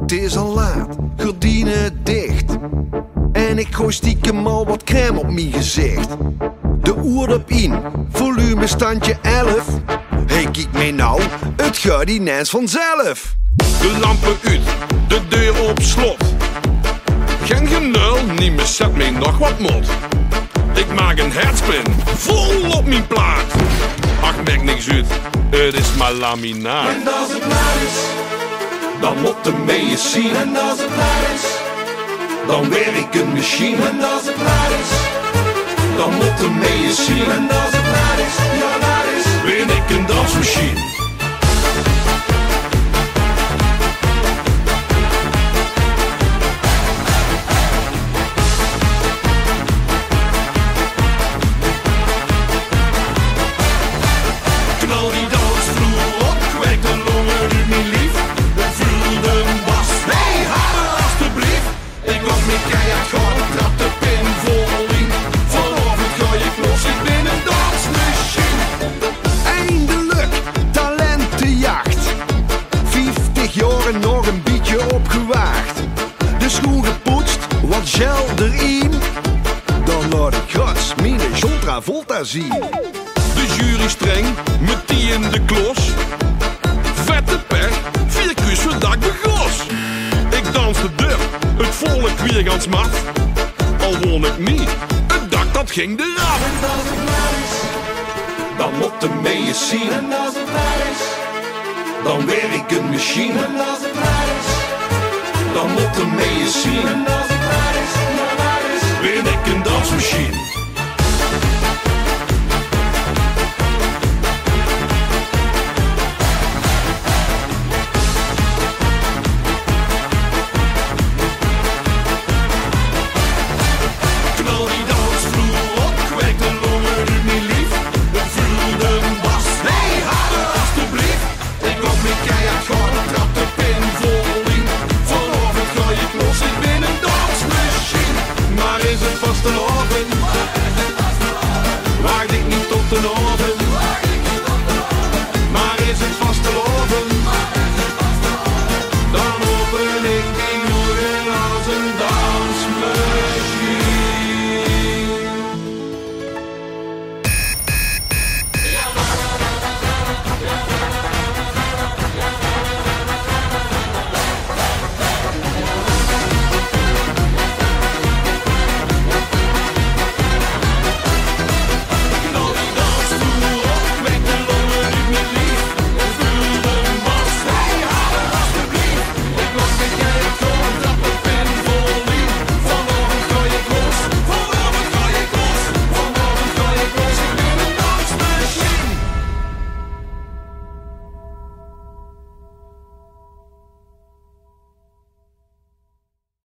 Het is al laat, gordijnen dicht. En ik gooi stiekem al wat crème op mijn gezicht. De oer op in, volume standje 11. Hey, kijk mee nou, het gaat ineens vanzelf. De lampen uit, de deur op slot. Geen genul, niet meer zet mij nog wat mot. Ik maak een headspin, vol op mijn plaat. Ach, maakt niks uit, het is maar laminaat. En als het klaar is, Dan moet de mee eens zien. en als het klaar is, Dan werk een machine. en als het klaar is, Dan moet de mee eens zien. en als het klaar is, ja klaar is. Ben ik een dansmachine. Knal die dansvloer op, kwek de longen uit mijn lief. Vul de was, hey, halen alstublieft. Ik kom met keihard gaan, trap de pin vol in. Vanavond ga ik los, ik ben een dansmachine. Eindelijk, talentenjacht. 50 jaar en nog een beetje opgewaagd. De schoen gepoetst, wat gel erin. Dan laat ik gas, mijn John Travolta zien. De jury streng, met die in de klos. Vette pech, 4 kus voor dak begos. Ik danste deur, het volk weer gans mat. Al won ik niet, het dak dat ging eraf. En als het klaar is, Dan moet de mee eens zien, en als het klaar is, dan werk een machine. en als het klaar is, Dan moet de mee eens zien, en als het klaar is, ja klaar is. ben ik een dansmachine.